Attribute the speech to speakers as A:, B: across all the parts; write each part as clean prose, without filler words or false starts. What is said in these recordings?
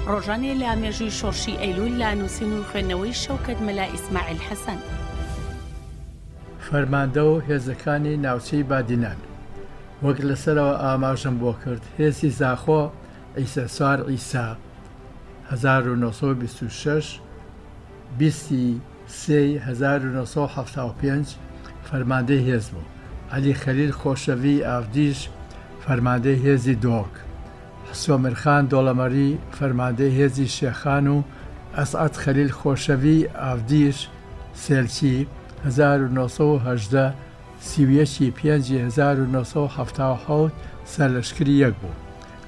A: ڕۆژانێ لە مێژووی شۆڕشی ئەیلول لە نووسین و خوێندنەوەی شەوکەت مەلا ئیسماعیل حەسەن.
B: فەرماندە و هێزەکانی ناوچەی بادینان وەک لەسەرەوە ئاماژەم بۆ کرد هێزی زاخۆ ئیسە سوار ئیسا 1926 1975 فەرماندەی هێز بوو. عەلی خەلیل خۆشەوی ئاودیش فەرماندەی هێزی دۆک، حسۆمرخان دۆڵەمەری فەرماندەی هێزی شێخان و ئەسعەد خەلیل خۆشەوی ئاودیش سێلچی 1970 31 5 1970 سەرلەشکری یەک بوو.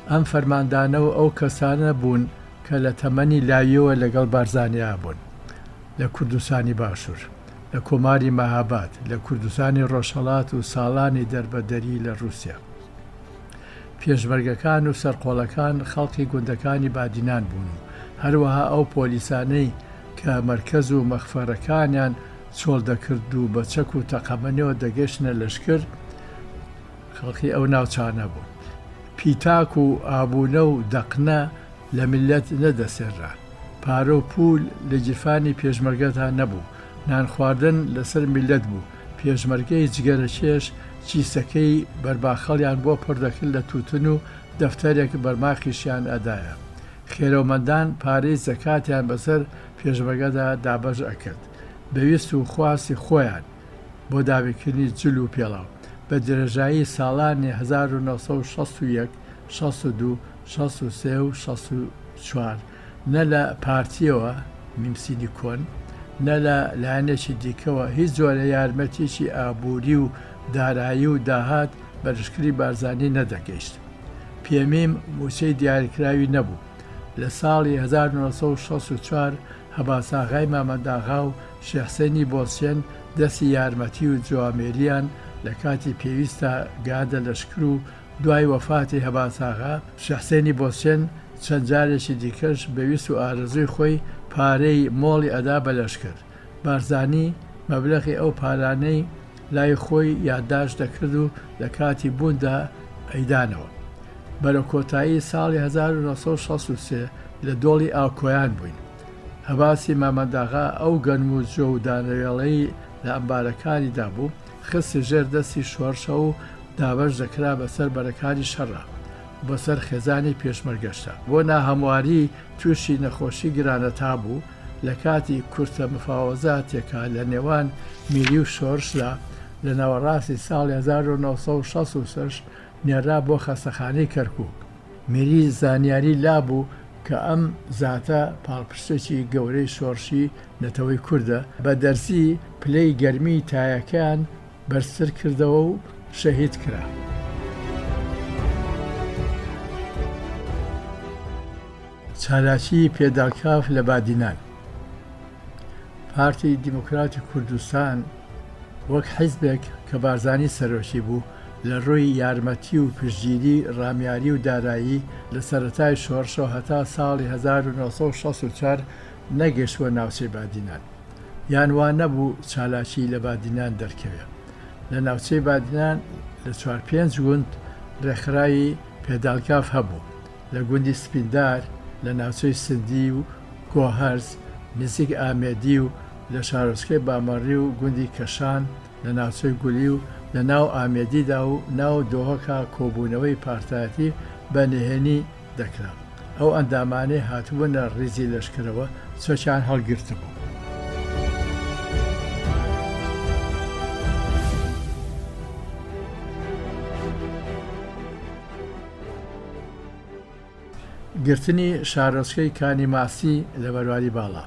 B: ئەم فەرماندانە و ئەو کەسانە بوون کە لە تەمەنی لاویەوە لەگەڵ بارزانیا بوون لە کوردستانی باشوور، لە کۆماری مەهاباد، لە کوردستانی ڕۆژهەڵات و ساڵانی دەربەدەری لە رووسیا. پێشمەرگەکان و سەرقۆڵەکان خەڵکی گوندەکانی بادینان بوون و هەروەها ئەو پۆلیسانەی کە مەرکەز و مەخفەرەکانیان چۆڵ دەکرد و بە چەک و تەقەمەنەوە دەگەشتنە لەشکر خەڵکی ئەو ناوچانە بوو. پیتاک و ئابوونە و دەقنە لە میلەت نەدەسێرا، پارە و پول لە جیرفانی پێشمەرگەدا نەبوو، نان خواردن لەسەر میلەت بوو. پێشمەرگەی جگەرەکێش چیسەکەی بەرباخەڵیان بۆ پڕدەکرد لە تووتن و دەفتەرێک بەرماخیشیان ئەدایە. خێرەومەندان پارەی زەکاتیان بەسەر پێشمەرگەدا دابەش ئەکرد بەویست و خواستی خۆیان بۆ داویکردنی جل و پێڵاو. بە درێژایی ساڵانی 1961 62 63 و 64 نە لە پارتیەوە میمسینی کۆن نە لە لایەنێکی دیکەوە هیچ جۆرە یارمەتیی ئابووری و دارایی و داهات بە لەشکری بارزانی نەدەگەیشت. پێمیم موچەی دیاریکراوی نەبوو. لە ساڵی 1964 هەباساغای مامەداغا و شێحسەینی بۆسیێن دەستی یارمەتی و جوامێریان لە کاتی پێویستە گادە لەشکر و دوای وەفاتی هەباساغا شێحسەینی بۆسیێن چەند جارێکی دیکەش بەویست و ئارەزوی خۆی پارەی مۆڵی ئەدا بە لەشکر. بارزانی مەبلەغی ئەو پارانەی لای خۆی یادداشت دەکرد و لە کاتی بووندا ئەیدانەوە. بەرە کۆتایی ساڵی 1963 لە دۆڵی ئاوکۆیان بووین. هەباسی مامەداغا ئەو گەنم و جۆ و دانەوێڵەی لە ئەمبارەکانیدا بوو، خستی ژێر دەستی شۆڕشە و دابەش دەکرا بەسەر بەرەکانی شەڕە بەسەر خێزانی پێشمەرگەشتە. بۆ ناهەمواری تووشی نەخۆشی گرانەتا بوو. لە کاتی کورتە مفاوەزاتێکە لە نێوان میری و شۆڕشدا لە ناوەڕاستی ساڵی 1966 نێرا بۆ خەستەخانەی کەرکووک. میری زانیاری لابوو کە ئەم زاتە پاڵپشتێکی گەورەی شۆڕشی نەتەوەی کووردە بە دەرزی پلەی گەرمی تایەکەیان بەرزتر کردەوە و شەهید کرا. چالاکی پێداکاف لە بادینان. پارتی دیموکراتی کوردستان وەک حیزبێک کە بارزانی سەرۆکی بوو لە ڕووی یارمەتی و پشتگیری ڕامیاری و دارایی لە سەرەتای شۆڕشەوە هەتا ساڵی 1964 نەگەشتووە ناوچەی بادینان. یان وان نەبوو چالاکی لە بادینان دەرکەوێت. لە ناوچەی بادینان لە 4-5 گوند ڕێکخراوی پێداکاف هەبوو، لە گوندی سپیندار، لە ناوچەی سندی و گۆهەرز نزیک ئامێدی و لە شارۆچکەی بامەڕی و گوندی کەشان، لە ناوچەی گولی و لە ناو ئامێدیدا و ناو دۆهەکە کۆبوونەوەی پارتایەتی بە نهێنی دەکرا. ئەو ئەندامانەی هاتووەنە ڕیزی لەشکرەوە چۆچیان هەڵگرت بوو. گرتنی شارۆچکەی کانی ماسی لە بەرواری باڵا.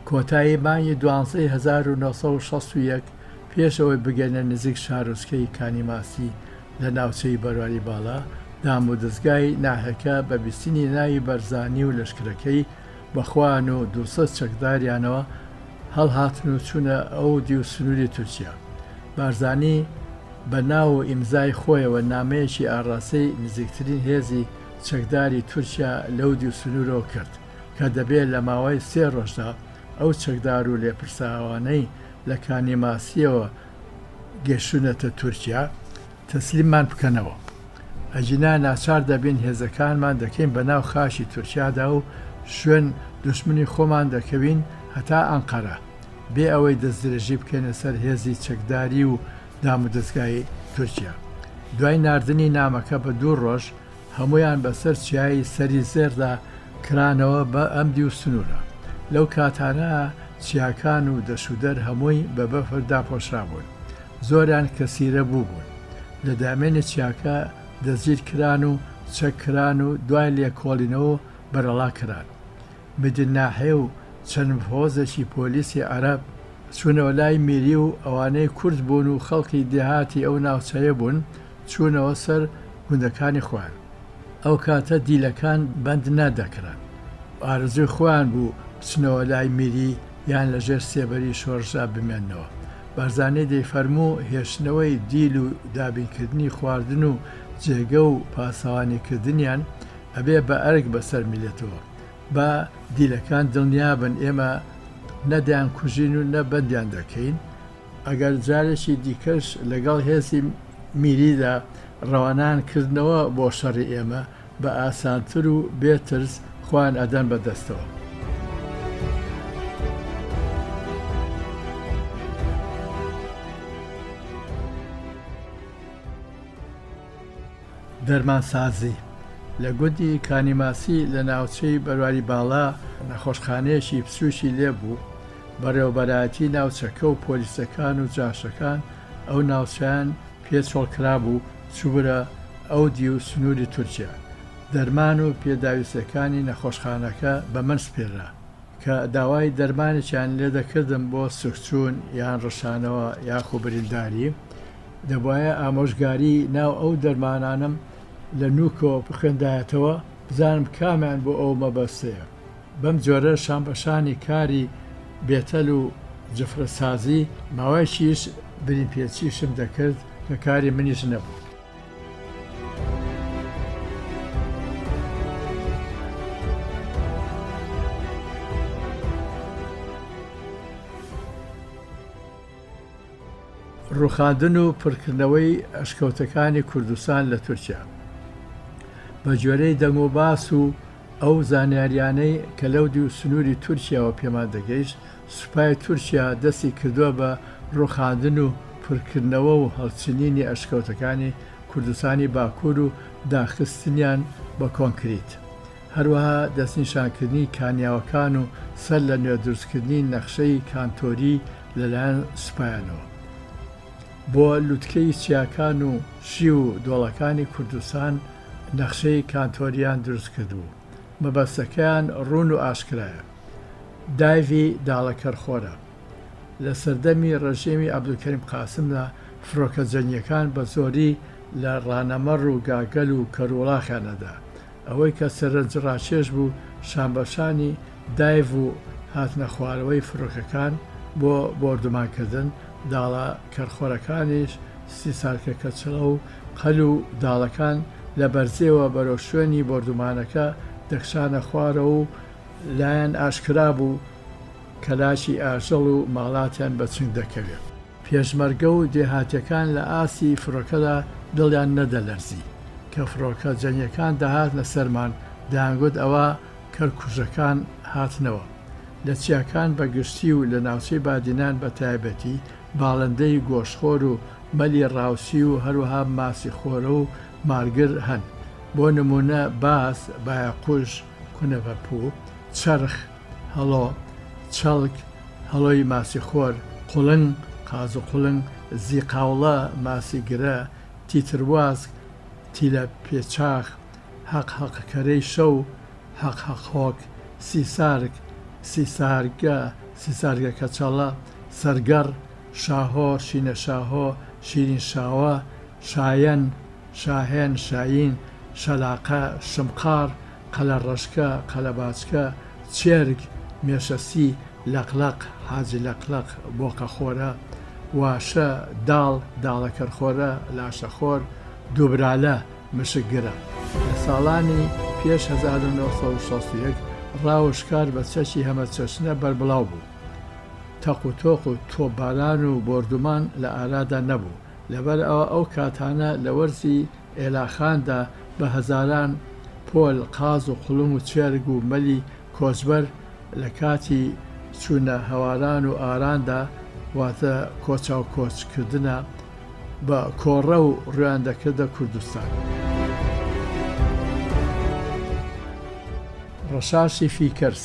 B: کۆتایی مانگی 12 1961 پێشەوەی بگەنە نزیک شارۆچکەی کانی ماسی لە ناوچەی بەرواری باڵا، دام و دەستگای ناهەکە بە بیستنی ناوی بەرزانی و لەشکرەکەی بەخوان و 200 چەکداریانەوە هەڵهاتن و چوونە ئەو دی و سنووری تورکیا. بارزانی بە ناو و ئیمزای خۆیەوە نامەیەکی ئاڕاستەی نزیکترین هێزی چەکداری تورکیا لەو دی و سنوورەوە کرد کە دەبێت لە ماوەی 3 ڕۆژدا ئەو چەکدار و لێپرساوانەی لە کانی ماسیەوە گەشتونەتە تورکیا تەسلیممان بکەنەوە. ئەجینا ناچار دەبین هێزەکانمان دەکەین بەناو خاشی تورکیادا و شوێن دوشمنی خۆمان دەکەوین هەتا ئەنقەرە بێ ئەوەی دەستدرێژی بکەنە سەر هێزی چەکداری و دامودەستگای تورکیا. دوای ناردنی نامەکە بە 2 ڕۆژ هەمویان بەسەر چیایی سەری زێردا کرانەوە بە ئەمدی و سنوورە. لەو کاتانە چیاکان و دەشودەر هەمووی بە بەفر داپۆشرا بوون. زۆریان کەسیرە بوون. لە دامێنی چیاکە دەزیر کران و چەکران و دوای لێکۆڵینەوە بەرەڵا کران. مدناحێ و چەند هۆزێکی پۆلیسی عەرەب چوونەوە لای میری و ئەوانەی کورد بوون و خەڵکی دێهاتی ئەو ناوچەیە بوون چوونەوە سەر گوندەکانی خۆیان. ئەو کاتە دیلەکان بەند نادەکران. ئارزوی خۆیان بوو بچنەوە لای میری یان لەژێر سێبەری شۆڕژا بمێننەوە. بارزانەی دەیفەرموو هێشتنەوەی دیل و دابینکردنی خواردن و جێگە و پاسەوانیکردنیان ئەبێ بە ئەرگ بەسەر میلێتەوە. با دیلەکان دڵنیابن ئێمە نەدایان کوژین و نەبەندیان دەکەین. ئەگەر جارێکی دیکەش لەگەڵ هێزی میریدا ڕەوانان کردنەوە بۆ شەڕی ئێمە بە ئاسانتر و بێترس خوان ئەدەن بەدەستەوە. دەرمانسازی لە گوندی کانیماسی لە ناوچەی بەرواری باڵا نەخۆشخانەیەکی پسوشی لێبوو. بەڕێوەبەرایەتی ناوچەکە و پۆلیسەکان و جاشەکان ئەو ناوچەیان پێچۆڵکرا بوو چوبرە ئەو دی و سنووری تورکیا. دەرمان و پێداویستەکانی نەخۆشخانەکە بە من سپێرا کە داوای دەرمانێکیان لێ دەکردم بۆ سوکچوون یان ڕەشانەوە یاخو برینداری. دەبایە ئامۆژگاری ناو ئەو دەرمانانم لە نوکۆ بخێندایەتەوە بزانم کامیان بۆ ئەو مەبەستەیە. بەم جۆرە شامبەشانی کاری بێتەل و جفرەسازی ماوەیەکیش برین پێچیشم دەکرد کە کاری منیش نەبوو. ڕووخاندن و پڕکردنەوەی ئەشکەوتەکانی کوردستان لە تورکیا بە جۆرەی دەنگ و باس و ئەو زانیاریانەی کە لەودی و سنووری تورکیاوە پێمان دەگەیشت سوپای تورکیا دەستی کردووە بە ڕووخاندن و پڕکردنەوە و هەڵچنینی ئەشکەوتەکانی کوردستانی باکوور و داخستنیان بە کۆنکریت. هەروەها دەستنیشانکردنی کانیاوەکان و سەر لە نوێ دروستکردنی نەخشەی کانتۆری لەلایەن سوپایانەوە. بۆ لووتکەی چیاکان و شی و دۆڵەکانی کوردستان نەخشەی کانتۆریان دروست کردبوو. مەبەستەکەیان ڕوون و ئاشکرایە. دایڤی داڵەکەرخۆرە. لە سەردەمی ڕەژێمی عەبدولکەریم قاسمدا فڕۆکە جەنگیەکان بە زۆری لە ڕانەمەڕ و گاگەل و کەروڵاخیانەدا. ئەوەی کە سەرنجڕاکێش بوو شامبەشانی دایڤ و هاتنە خوارەوەی فڕۆکەکان بۆ بۆردومانکردن. داڵە کەرخۆرەکانیش سیسارکە کەچڵە و قەل و داڵەکان لە بەرزێەوە بەرەو شوێنی بۆردومانەکە دەخشانە خوارەوە و لایەن ئاشکرا بوو کەلاشی ئاژەڵ و ماڵاتیان بەچنگ دەکەوێت. پێشمەرگە و دێهاتیەکان لە ئاسی فڕۆکەدا دڵیان نەدەلەرزی کە فڕۆکە جەنگیەکان دەهاتنە سەرمان دەیانگوت ئەوە کەرکوژەکان هاتنەوە. لە چیاکان بە گشتی و لە ناوچەی بادینان بە تایبەتی باڵندەی گۆشخۆر و مەلی ڕاوسی و هەروەها ماسی خۆرە و مارگر هەن. بۆ نمونە باس، بایەقوش، کونەڤەپوو، چەرخ، هەڵۆ، چەڵک، هەڵۆی ماسی خۆر، قوڵنگ، قاز و قوڵنگ، زیقاوڵە، ماسی گرە، تیتروازگ، تیلە پێچاخ، حەقحەقەکەرەی شەو، حەقحەقهۆک، سیسارگ، سیسارگە، سیسارگە کەچەڵە، سەرگەڕ، شاهۆ، شینە شاهۆ، شیرین شاوە، شایەن، شاهێن، شاین، شەلاقە، شمقار، قەلە ڕەشکە، قەلە باچکە، چێرگ، مێشەسی، لەقلەق، حاجی لەقلەق، بۆقەخۆرە، واشە، داڵ، داڵەکەرخۆرە، لاشەخۆر، دووبرالە، مشکگرە. لە ساڵانی پێش 1961 ڕاوشکار بە چەکی هەمە چەشنە بەربڵاو بوو. تەق و تۆق و تۆپباران و بۆردومان لە ئارادا نەبوو. لەبەر ئەوە ئەو کاتانە لە وەرزی ئێلاخاندا بە هەزاران پۆل قاز و قوڵم و چێرگ و مەلی کۆچبەر لە کاتی چوونە هەواران و ئاراندا واتە کۆچاو کۆچکردنە بە کۆڕە و ڕویان دەکردە کوردستان. ڕەشاشی فیکرس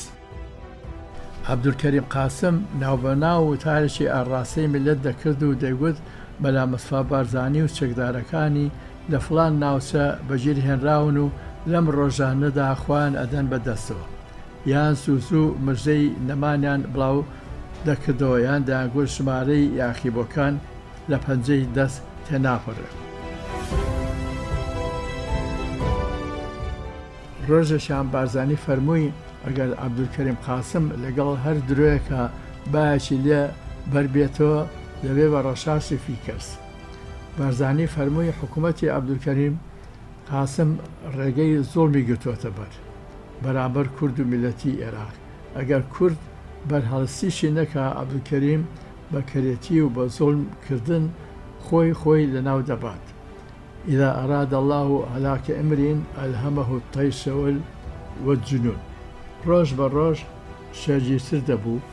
B: عەبدولکەریم قاسم ناوبەناو و تارێکی ئاڕاستەی میلەت دەکرد و دەیگوت مەلا مەستەفا بارزانی و چەکدارەکانی لە فڵان ناوچە بەگیر هێنراون و لەم ڕۆژانەدا خوان ئەدەن بەدەستەوە، یان سووسوو مژدەی نەمانیان بڵاو دەکردەوە یان دەیانگوت ژمارەی یاخیبۆکان لە پەنجەی دەست تێناپەڕێ. ڕۆژێکیان بارزانی فەرمووی ئەگەر عەبدولکەریم قاسم لەگەڵ هەر درۆیەکە بایەکی لێ بەربێتەوە دەبێ بە ڕەشاشی فیکرس. بارزانی فەرمووی حکوومەتی عەبدولکەریم قاسم ڕێگەی زوڵمی گرتووەتە بەرامبەر کورد و میلەتی عێراق. ئەگەر کورد بەرهەڵستیشی نەکا عەبدولکەریم بە کەرێتی و بە زوڵمکردن خۆی لەناو دەبات. إذا أراد الله هلاك امرٍ ألهمه الطيش والجنون. ڕۆژ بە ڕۆژ شەرگیرتر دەبوو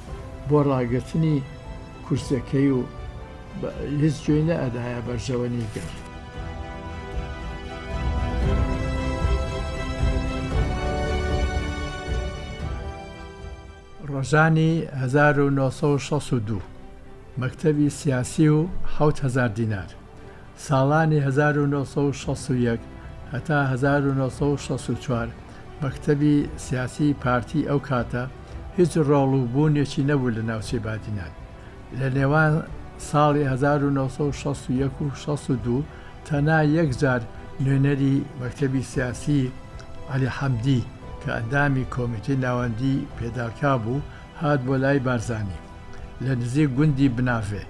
B: بۆ ڕاگرتنی کورسەکەی و هیچ گوێی نەئەدایە بەرژەوەنی کرد. ڕۆژانی 1962 مەکتەبی سیاسی و 7,000 دینار. ساڵانی 1961 هەتا 1964 مەکتەبی سیاسی پارتی ئەو کاتە هیچ ڕۆڵوبوونێکی نەبوو لە ناوچەی بادینان. لە نێوان ساڵی 1961 و 62 تەنها یەک جار نوێنەری مەکتەبی سیاسی عەلی حەمدی کە ئەندامی کۆمیتەی ناوەندی پێداکا بوو هات بۆ لای بارزانی لە نزیک گوندی بنافێ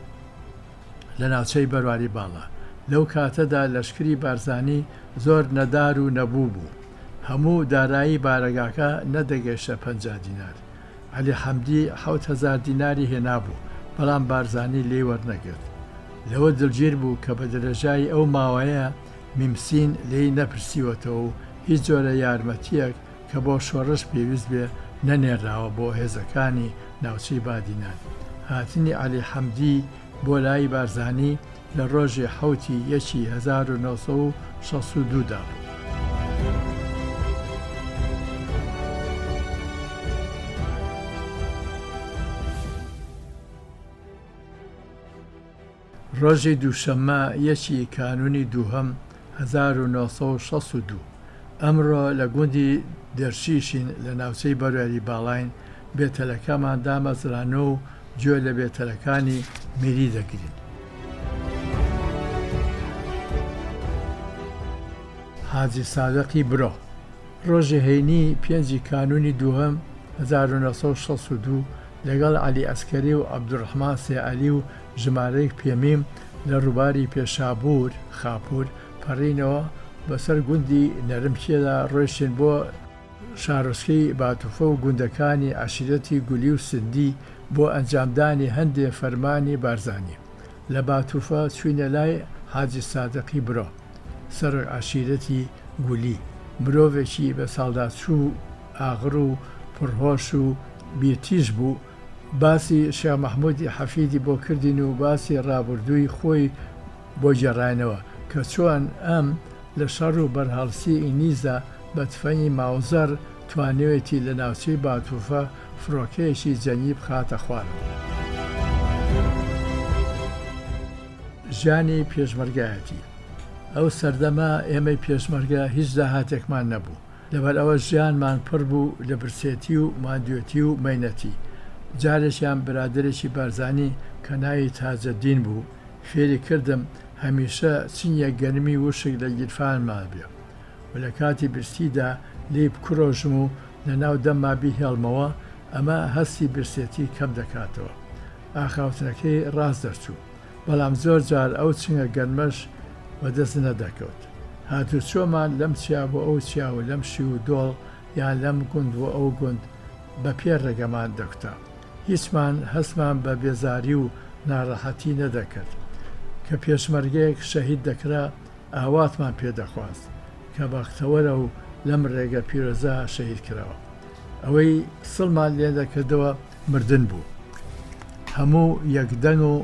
B: لە ناوچەی بەرواری باڵا. لەو کاتەدا لەشکری بارزانی زۆر نەدار و نەبوو بوو، هەموو دارایی بارەگاکە نەدەگەیشتە 50 دینار. عەلی حەمدی 7,000 دیناری هێنابوو، بەڵام بارزانی لێی وەرنەگرت. لەوە دڵگیر بوو کە بە دەرەژای ئەو ماوەیە میمسین لێی نەپرسیوەتەوە و هیچ جۆرە یارمەتیەک کە بۆ شۆڕش پێویست بێ نەنێراوە بۆ هێزەکانی ناوچەی بادینان. هاتنی عەلی حەمدی بۆ لای بارزانی لە ڕۆژی 7 1962 دا بوو. ڕۆژی دووشەممە 1 کانونی دووهەم 1962 ئەمڕۆ لە گوندی دەرشیشین لە ناوچەی بەرواری باڵاین بێتەلەکەمان دامەزرانە و گوێ لە بێتەلەکانی میری دەگرین. حاجی سادەقی برۆ ڕۆژی هەینی 5 کانونی دووهەم 1962 لەگەڵ عەلی ئەسکەری و عەبدوڕەحمان سێعەلی و ژمارەیەک پێمیم لە ڕووباری پێشابوور خاپوور پەڕینەوە بەسەر گوندی نەرمکێدا ڕۆیشتین بۆ شارۆچکەی باتوفە و گوندەکانی عەشیرەتی گولی و سندی بۆ ئەنجامدانی هەندێک فەرمانی بارزانی. لە باتوفە چوینە لای حاجی سادەقی برۆ سەرۆک عەشیرەتی گولی، مرۆڤێکی بە ساڵداچوو ئاغر و پڕهۆش و بیرتیژ بوو. باسی شێخ مەحموودی حەفیدی بۆ کردین و باسی ڕابردووی خۆی بۆ گێڕاینەوە کە چۆن ئەم لە شەڕ و بەرهەڵسی ئینیزە بە تفەنی ماوزەر توانێتی لە ناوچەی باتوفە فڕۆکەیەکی جەنگی بخاتە خوارەوە. ژیانی پێشمەرگایەتی ئەو سەردەما ئێمەی پێشمەرگە هیچ داهاتێکمان نەبوو، لەبەر ئەوە ژیانمان پڕ بوو لە برسێتی و ماندوێتی و مەینەتی. جارێکیان برادێکی بارزانی کە ناوی تاجەدین بوو فێری کردم هەمیشە چینیە گەرمی وشک لە گیرفانمان بێ و لە کاتی برسیدا لێی بکڕۆژم و لە ناو دەمما بیهێڵمەوە، ئەمە هەستی برسێتی کەم دەکاتەوە. ئاخاوتنەکەی ڕاست دەرچوو، بەڵام زۆر جار ئەو چنگە گەرمەش بەدەست نەدەکەوت. هاتوچۆمان لەم چیا بۆ ئەو چیا و لەم شی و دۆڵ یان لەم گوند بۆ ئەو گوند بە پێر ڕێگەمان دەکوتا. هیچمان هەستمان بە بێزاری و ناڕەحەتی نەدەکرد. کە پێشمەرگەیەک شەهید دەکرا ئاواتمان پێدەخواست کە بەختەوەرە و لەم ڕێگە پیرۆزە شەهید کراوە. ئەوەی سڵمان لێ دەکردەوە مردن بوو. هەموو یەکدەنگ و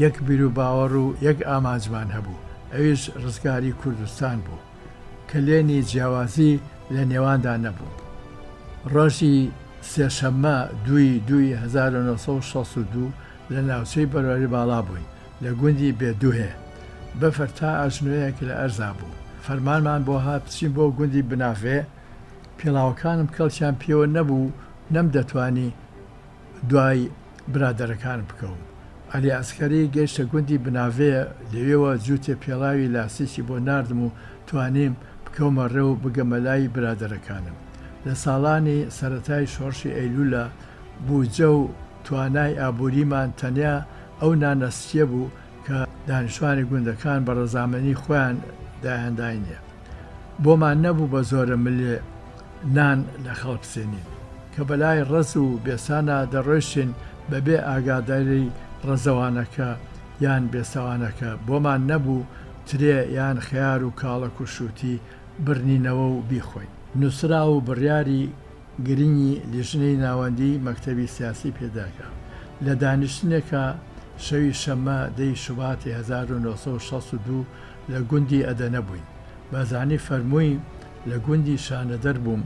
B: یەک بیر و باوەڕ و یەک ئامانجمان هەبوو، ئەویش ڕزگاری کوردستان بوو کە لێنی جیاوازی لە نێواندا نەبوو. ڕۆژی سێشەممە 2/1962 لە ناوچەی بەرواری باڵا بووین لە گوندی بێدوهێ بەفەر تا ئاژنوەیەک لە ئەرزا بوو. فەرمانمان بۆ هات بچین بۆ گوندی بنافێ. پێڵاوەکانم کەڵکیان پێوە نەبوو، نەم دەتوانی دوای برادەرەکانم بکەوم. عەلی ئەسکەری گەیشتە گوندی بناوێ، لەوێوە جووتێ پێڵاوی لاسیکی بۆ ناردم و توانیم بکەومە ڕێ و بگەمە لای برادەرەکانم. لە ساڵانی سەرەتای شۆڕشی ئەیلولە بووجە و توانای ئابووریمان تەنیا ئەو نانەستیە بوو کە دانیشتوانی گوندەکان بە ڕەزامەنی خۆیان داهێنداینێ. بۆمان نەبوو بە زۆرە ملێ نان لە خەڵ بسێنین کە بەلای ڕز و بێسانە دەڕۆیشتین بەبێ ئاگاداری ڕەزەوانەکە یان بێسەوانەکە. بۆمان نەبوو ترێ یان خیار و کاڵک و شووتی برنینەوە و بیخۆین. نووسرا و بڕیاری گرنگی لیژنەی ناوەندی مەکتەبی سیاسی پێداکە. لە دانیشتنێکە شەوی شەممە 10 شوباتی 1962 لە گوندی ئەدەنە بووین. بەزانی فەرمووی لە گوندی شانەدەر بووم،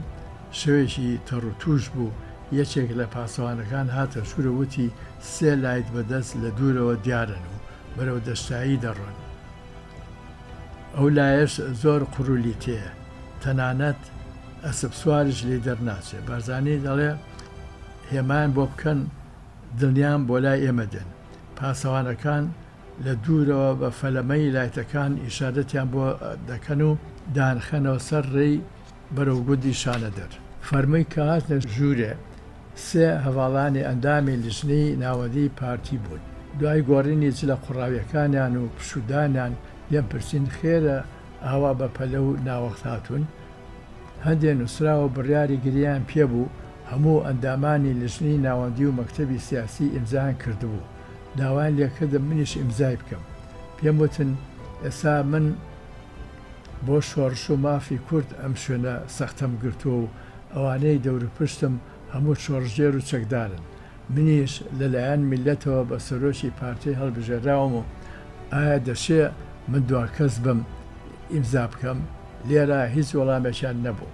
B: شەوێکی تەڕوتوش بوو. یەکێک لە پاسەوانەکان هاتە ژوورە وتی 3 لایت بەدەست لە دوورەوە دیارن و بەرەو دەشتایی دەڕۆن. ئەو لایەش زۆر قورولی تێە، تەنانەت ئەسب سوارش لێ دەرناچێ. بارزانی دەڵێ هێمان بۆ بکەن، دڵنیان بۆ لای ئێمە دێن. پاسەوانەکان لە دوورەوە بە فەلەمەی لایتەکان ئیشارەتیان بۆ دەکەن و دانخەنەوە سەر ڕێی بەرەو گوندی شانەدەر. فەرمووی کە هاتنە ژوورێ 3 هەواڵانی ئەندامی لیژنەی ناوەندی پارتی بوون. دوای گۆڕینی جلە قوڕاویەکانیان و پشودانیان لێم پرسین خێرە ئاوا بە پەلە و ناوەخت هاتوون. هەندێک نووسراوە بڕیاری گریان پێبوو. هەموو ئەندامانی لیژنەی ناوەندی و مەکتەبی سیاسی ئیمزایان کردبوو. داوای لێکردم منیش ئیمزای بکەم. پێم وتن ئێستا من بۆ شۆڕش و مافی کورد ئەم شوێنە سەختەم گرتووە و ئەوانەی دەور پشتم هەموو شۆڕژێر و چەکدارن. منیش لەلایەن میلەتەوە بە سەرۆکی پارتی هەڵبژێراوم و ئایا دەشێ من دوا کەس بم ئیمزا بکەم؟ لێرە هیچ وەڵامێکیان نەبوو.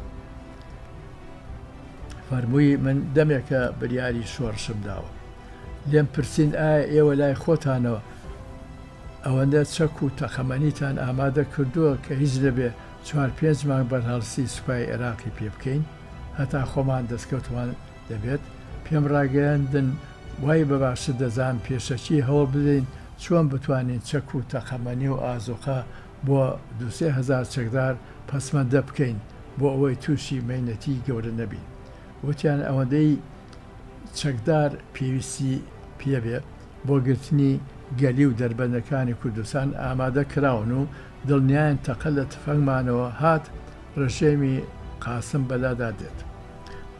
B: فەرمووی من دەمێکە بریاری شۆڕشم داوە. لێم پرسین ئایا ئێوە لای خۆتانەوە ئەوەندە چەک و تەخەمەنیتان ئامادە کردووە کە هیچ دەبێ 4-5 مانگ بەرهەڵسی سوپای عێراقی پێ بکەین هەتا خۆمان دەستکەوتمان دەبێت. پێم ڕاگەیاندن وای بەباشە دەزان پێشەکی هەوڵ بدەین چۆن بتوانین چەک و تەخەمەنی و ئازوقە بۆ 2-3 هزار چەکدار پەسمەندە بکەین بۆ ئەوەی تووشی مەینەتی گەورە نەبین. وتیان ئەوەندەی چەکدار پێویستی پێبێ بۆ گرتنی گەلی و دەربەندەکانی کوردستان ئامادە کراون و دڵنیایان تەقە لە تفەنگمانەوە هات ڕژێمی قاسم بەلادا دێت.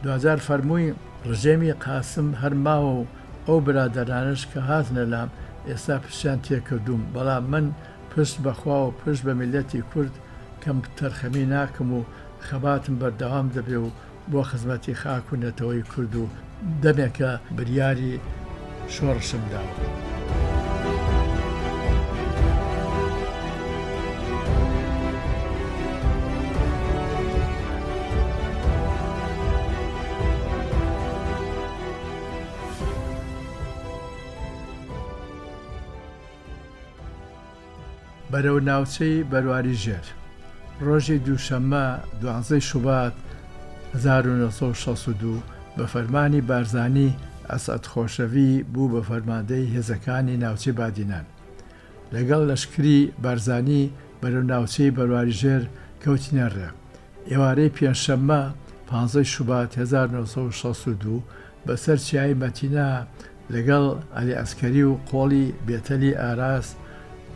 B: دوجار فەرمووی ڕژێمی قاسم هەرماوە و ئەو برادەرانش کە هاتنە لام ئێستا پشتیان تێکردوم، بەڵام من پشت بەخوا و پشت بە میلەتی کورد کەم تەرخەمی ناکەم و خەباتم بەردەوام دەبێ و بۆ خزمەتی خاک و نەتەوەی کورد و دەمێکە بریاری شۆڕشم داوە. بەرەو ناوچەی بەرواری ژێر ڕۆژی دووشەممە 12 شوبات 1962 بە فەرمانی بارزانی ئەسعەد خۆشەوی بوو بە فەرماندەی هێزەکانی ناوچەی بادینان. لەگەڵ لەشکری بارزانی بەرەو ناوچەی بەرواری ژێر کەوتینە ڕێ. ئێوارەی پێنجشەممە 15 شوبات 1962 بەسەر چیای مەتینە لەگەڵ عەلی ئەسکەری و قۆڵی بێتەلی ئاراس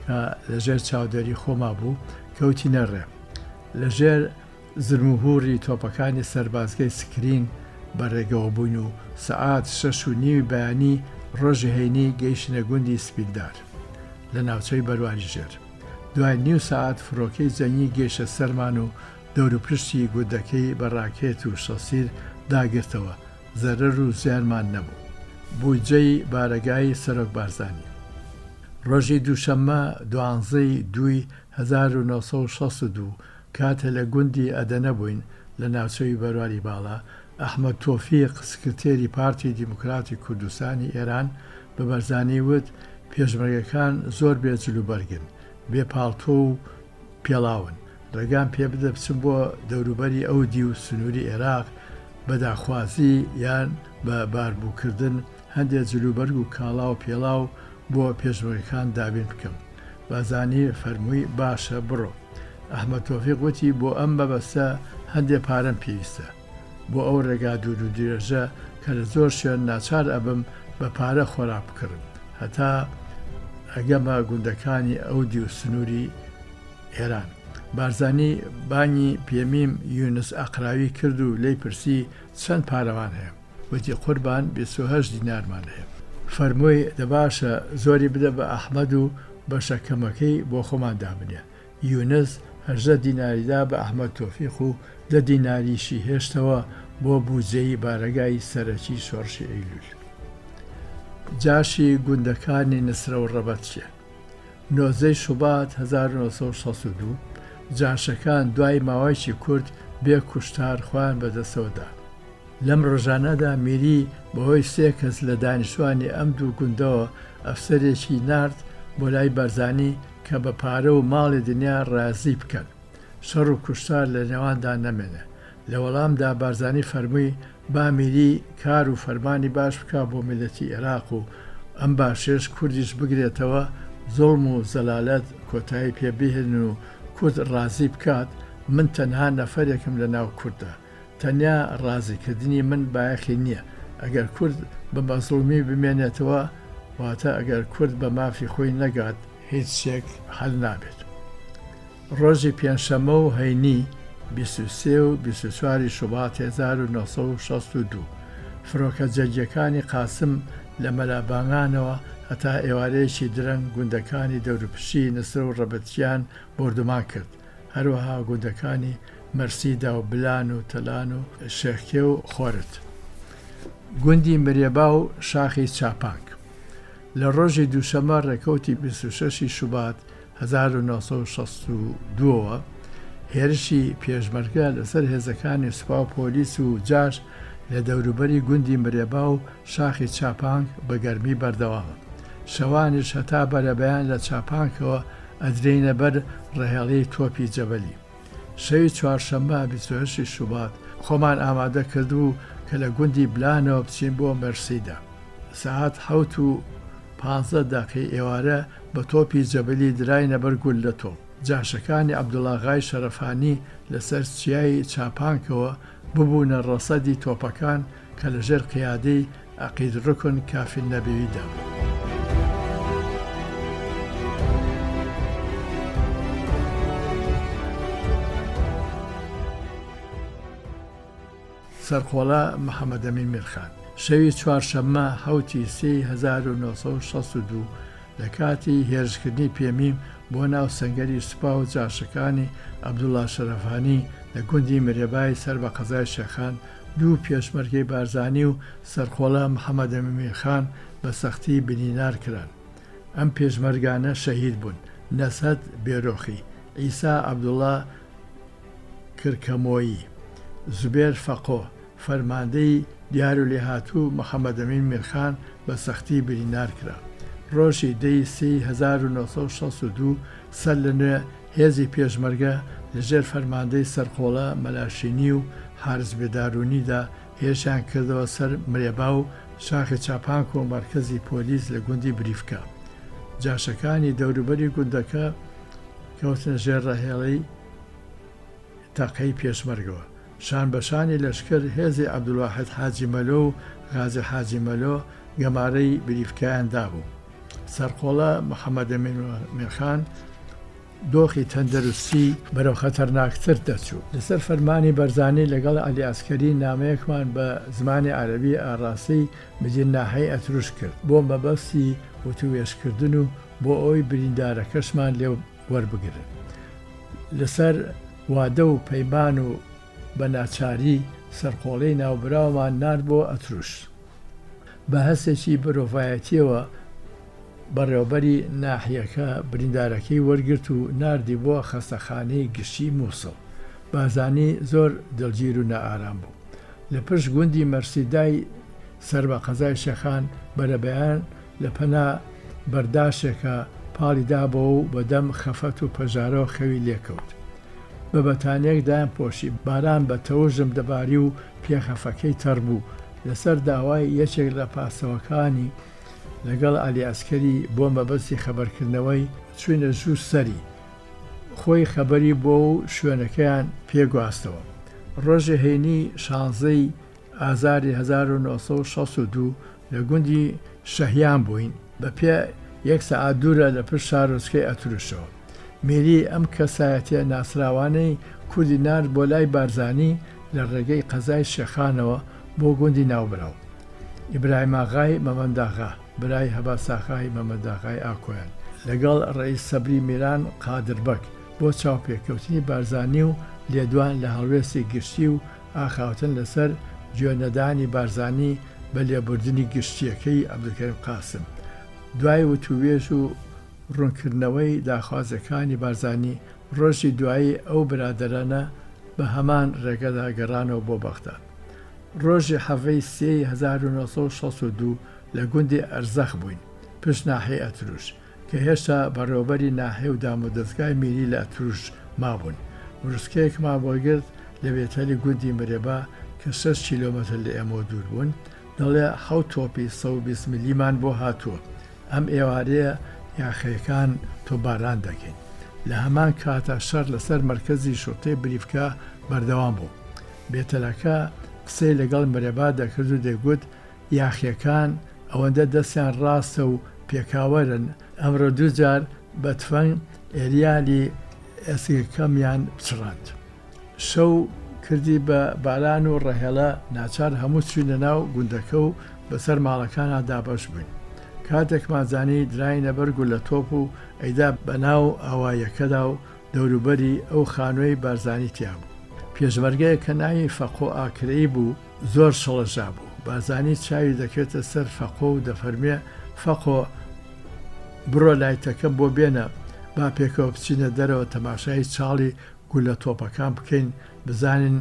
B: کە لەژێر چاودێری خۆما بوو کەوتینە ڕێ. لەژێر زرموهوری تۆپەکانی سەربازگەی سکرین بەڕێگەوە بووین و سەعات 6:30 بەیانی ڕۆژی هەینی گەیشتنە گوندی سپیلدار لە ناوچەی بەرواری ژێر. دوای نیو ساعت فڕۆکەی جەنگی گەیشتە سەرمان و دەوروپشتی گوندەکەی بە ڕاکێت و شەسیر داگرتەوە. زەرەر و زیانمان نەبوو. بودجەی بارەگای سەرۆک بارزانی. ڕۆژی دووشەممە 12/2/1962 کاتە لە گوندی ئەدەنە بووین لە ناوچەوی بەرواری باڵا، ئەحمەد تۆفیق سکرتێری پارتی دیموکراتی کوردستانی ئێران بە بەرزانی وت پێشمەرگەکان زۆر بێجلوبەرگن، بێ پاڵتۆ و پێڵاون. ڕێگان پێ بدە بچم بۆ دەوروبەری ئەودی و سنووری عێراق بە داخوازی یان بە باربووکردن هەندێک جلوبەرگ و کاڵا و پێڵاو بۆ پێشمەرگەکان دابین بکەم. بازانی فەرمووی باشە بڕۆ. ئەحمەد تۆفیق وتی بۆ ئەم بەبەستە هەندێک پارەم پێویستە بۆ ئەو ڕێگا دوور و درێژە کە لە زۆر شوێن ناچار ئەبم بە پارە خۆراک بکڕم هەتا ئەگەمە گوندەکانی ئەودی و سنووری ئێران. بارزانی بانی پێمیم یونس ئەقراوی کرد و لێی پرسی چەند پارەوان هەیە. وتی قوربان 28 دینارمان هەیە. فەرمووی دەباشە زۆری بدە بە ئەحمەد و بەشەکەمەکەی بۆ خۆمان دابنێ. یونس 18 دیناریدا بە ئەحمەد تۆفیق و 10 دیناریشی هێشتەوە بۆ بودجەی بارەگای سەرەکی شۆڕشی ئەیلول. جاشی گوندەکانی نسرە و ڕەبەتچێ. 19 شوبات 1962 جاشەکان دوای ماوەیەکی کورت بێ کوشتار خۆیان بەدەستەوەدا. لەم ڕۆژانەدا میری بەهۆی 3 کەس لە دانیشتوانی ئەم دوو گوندەوە ئەفسەرێکی نارد بۆ لای بەرزانی کە بە پارە و ماڵی دنیا ڕازی بکەن، شەڕ و کوشتار لە نێواندا نەمێنێ. لە وەڵامدا بارزانی فەرمووی با میری کار و فەرمانی باش بکە بۆ میلەتی عێراق و ئەم باشێش کوردیش بگرێتەوە، زۆڵم و زەلالەت کۆتایی پێبهێن و کورد ڕازی بکات. من تەنها نەفەرێکم لە ناو کوردە، تەنیا ڕازیکردنی من بایەخی نییە. ئەگەر کورد بە مەزڵومی بمێنێتەوە واتە ئەگەر کورد بە مافی خۆی نەگات هیچ شێک هەل نابێت. ڕۆژی پێنجشەممە و هەینی 23 و 24 شوبات 1962 فرۆکە جەرگیەکانی قاسم لە مەلابانگانەوە هەتا ئێوارەیەکی درەنگ گوندەکانی دەوروپشی نسرە و ڕەبەتیان بردومان کرد. هەروەها گوندەکانی مەرسیدا و بلان و تەلان و شێخکێ و خۆرت. گوندی مرێبا و شاخی چاپانک. لە ڕۆژی دووشەمە ڕێکەوتی 26 شوبات 1962 هێرشی پێشمەرگە لەسەر هێزەکانی سوپا و پۆلیس و جاش لە دەوروبەری گوندی مرێبا و شاخی چاپانک بە گەرمی بەردەوامە. شەوانیش هەتا بەرەبەیان لە چاپانکەوە ئەدرێنە بەر ڕێهێڵی تۆپی جەبەلی. شەوی چوارشەممە 28 شوبات خۆمان ئامادە کردو کە لە گوندی بلانەوە بچین بۆ مەرسیدا. سەعات 7:15 ئێوارە بە تۆپی جەبەلی دراینە بەر گول لە تۆپ. جاشەکانی عەبدوڵاغای شەرەفانی لەسەر چیای چاپانکەوە ببوونە ڕەسەدی تۆپەکان کە لەژێر قیادەی عەقید ڕوکن کافی نەبیویدا بوو. سەرخۆڵە محەممەد ئەمین میرخان. شەوی چوارشەممە 1962 لە کاتی هێرشکردنی پێمیم بۆ ناو سەنگەری سوپا و جاشەکانی عەبدوڵڵا شەرەفانی لە گوندی مرێبای سەر بە قەزای شێخان دوو پێشمەرگەی بارزانی و سەرخۆڵە محەممەد ئەمین میرخان بە سەختی بنینار کران. ئەم پێشمەرگانە شەهید بوون: نەسەد بێرۆخی، ئیسا عەبدوڵڵا کرکەمۆیی، زوبێر فەقۆ. فەرماندەی دیار و لێهاتوو محەممەد ئەمین میرخان بە سەختی بریندار کرا. ڕۆژی دەی 1962 سەر لە نوێ هێزی پێشمەرگە لەژێر فەرماندەی سەرخۆڵە مەلاشینی و حارس بێدارونیدا هێشیان کردەوە سەر مرێبا و شاخی چاپانک و مەرکەزی پۆلیس لە گوندی بریفکە. جاشەکانی دەوروبەری گوندەکە کەوتنە ژێر ڕەهێڵەی تەقەی پێشمەرگەوە. شان بەشانی لەشکر هێزی عەبدولواحید حاجی مەلۆ و غازی حاجی مەلۆ گەمارەی بریفکەیان دابوو. سەرخۆڵە محەممەد ئەمین میرخان دۆخی تەندەروستی بەرەو خەتەرناکتر دەچوو. لەسەر فەرمانی بەرزانی لەگەڵ عەلی ئەسکەری نامەیەکمان بە زمانی عەرەبی ئاڕاسی مدیناهەی ئەتروش کرد بۆ مەبەستی وتووێشکردن و بۆ ئەوی بریندارەکەشمان لێو وەربگرن. لەسەر وادە و پەیمان و بەناچاری سەرقۆڵەی ناوبراومان نار بۆ ئەتروش. بە هەستێکی برۆڤایەتیەوە بەڕێوەبەری ناحیەکە بریندارەکەی وەرگرت و ناردی بۆ خەستەخانەی گشتی مووسڵ. بازانی زۆر دڵگیر و نائارام بوو. لە پشت گوندی مەرسیدای سەر بە قەزای شەخان بەرەبەیان لە پەنا بەرداشێکە پاڵی دابەوە و بەدەم خەفەت و پەژارەوە خەوی لێکەوت. بە بەتانێک دایان پۆشی باران بە تەوژم دەباری و پێخەفەکەی تەڕ بوو. لەسەر داوای یەکێک لە پاسەوەکانی لەگەڵ ئالیاسکەری بۆ مەبەستی خەبەرکردنەوەی چوینە ژوور سەری. خۆی خەبەری بۆ و شوێنەکەیان پێگواستەوە. ڕۆژی هەینی 16 ئازاری 1962 لە گوندی شەهیان بووین بە پێ 1 سەعات دوورە لە پشت شارۆچکەی ئەتروشەوە. میری ئەم کەسایەتیە ناسراوانەی کوردی نار بۆ لای بارزانی لە ڕێگەی قەزای شێخانەوە بۆ گوندی ناوبراو. ئیبراهیم ئاغای مەمەنداغا برای هەباساغای مەمەنداغای ئاکۆیان لەگەڵ ڕئیس سەبری میران قادربەک بۆ چاوپێکەوتنی بارزانی و لێدوان لە هەڵوێستی گشتی و ئاخاوتن لەسەر گوێنەدانی بارزانی بە لێبوردنی گشتیەکەی عەبدولکەریم قاسم. دوای وتووێژ و ڕوونکردنەوەی داخوازەکانی بارزانی ڕۆژی دوایی ئەو برادەرانە بە هەمان ڕێگەدا گەڕانەوە بۆ بەغداد. ڕۆژی حەڤەی 1962 لە گوندی ئەرزەخ بووین پشت ناحیەی ئەتروش کە هێشتا بەڕێوەبەری ناحیە و دامودەستگای میری لە ئەتروش مابوون. وروسکەیەکمان بۆ گرت لە بێتەلی گوندی مرێبا کە 6 کیلۆمەتر لە ئێمە دوور بوون. دەڵێ 7 تۆپی 120 میلیمان بۆ هاتووە. ئەم ئێوارەیە یاخەکان تۆباران دەکەین. لە هەمان کاتە شەڕ لەسەر مەرکەزی شوڕتەی بریفکە بەردەوام بوو. بێتەلەکە قسەی لەگەڵ مرێبا دەکرد و دەیگوت یاخیەکان ئەوەندە دەستیان ڕاستە و پێکاوەرن ئەمڕۆ دووجار بە تفەنگ ئێریالی ئەسیرکەمیان بچڕاند. شەو کردی بە باران و ڕەهێڵە ناچار هەموو چوینە ناو گوندەکە و بەسەر ماڵەکانە دابەش بووین. کاتێکمان زانی دراینە بەرگ و لە تۆپ و ئەیدا بەناو ئاوایەکەدا و دەوروبەری ئەو خانووی بارزانی تیا بوو. پێشمەرگەیە کە ناوی فەقۆ ئاکرەی بوو زۆر شەڵەژا بوو. بارزانی چاوی دەکرێتە سەر فەقۆ و دەفەرمێ فەقۆ بڕۆ لایتەکە بۆ بێنە با پێکەوە بچینە دەرەوە تەماشای چاڵی گولە تۆپەکان بکەین بزانین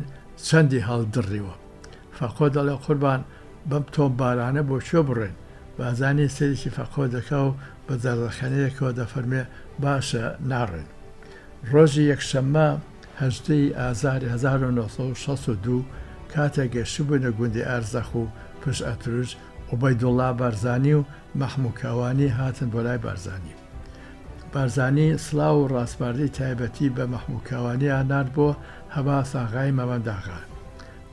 B: چەندی هەڵدڕیوە. فەقۆ دەڵێ قوربان بەم تۆم بارانە بۆ شوێ بڕێن. بازانی سەرێکی فەقۆ دەکا و بە جەرەخەنەیەکەوە دەفەرمێ باشە ناڕێن. ڕۆژی یەکشەممە 18 ئازاری 1962 کاتێک گەشتبوونە گوندی ئەرزەخ و پشت ئەتروش عوبەیدوڵڵا بارزانی و مەحموود کاوانی هاتن بۆ لای بارزانی. بارزانی سڵاو و ڕاستپاردەی تایبەتی بە مەحموود کاوانی ئانارد بۆ هەباساغای مەمەنداغا.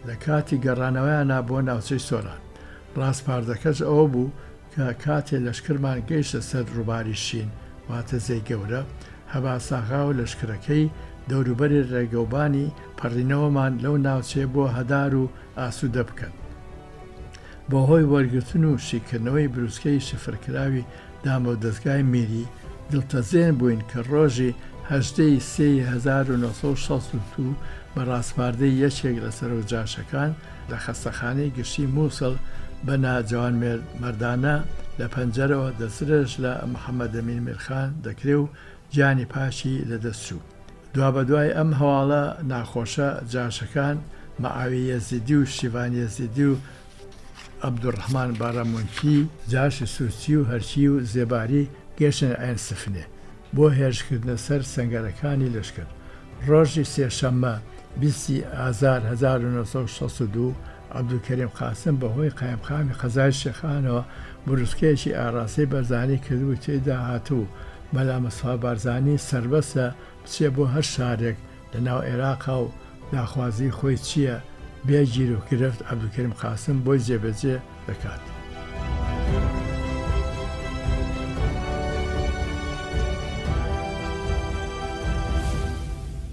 B: لە کاتی گەڕانەوەیانە بۆ ناوچەی سۆران. ڕاستپاردەکەش ئەوە بوو کە کاتێ لەشکرمان گەیشتە سەر ڕووباری شین واتە زەی گەورە هەباساغا و لەشکرەکەی دەوروبەری ڕێگەوبانی پەڕینەوەمان لەو ناوچێ بۆ هەدار و ئاسوودە بکەن. بۆ هۆی وەرگرتن و شیکردنەوەی بروسکەی شفرکراوی دامەدەستگای میری دڵتەزێن بووین کە ڕۆژی 18 سێی 1962 بە ڕاستپاردەی یەکێک لە سەرۆجاشەکان لە خەستەخانەی گشتی مووسڵ بە ناجوان مەردانە لە پەنجەرەوە دەسرش لە محەممەد ئەمین میرخان دەکرێ و گیانی پاشی لەدەستچوو. دوا بە دوای ئەم هەواڵە ناخۆشە جاشەکان مەعاوی یەزیدی و شیڤان یەزیدی و عەبدوڕەحمان بارەمونکی جاشی سوورچی و هەرچی و زێباری گەشتن ئەین سفنێ بۆ هێرشکردنە سەر سەنگەرەکانی لەشکر. ڕۆژی سێشەممە 20 ئازار 1962 عەبدولکەریم قاسم بەهۆی قایمقامی قەزای شێخانەوە بروسکەیەکی ئاڕاستەی بەرزانی کردبوو تێدا هاتوو مەلا مەسەفا بارزانی سربەسە بچێ بۆ هەر شارێک لە ناو عێراقا و داخوازی خۆی چییە بێ گیر و گرفت عەبدولکەریم قاسم بۆی جێبەجێ دەکات.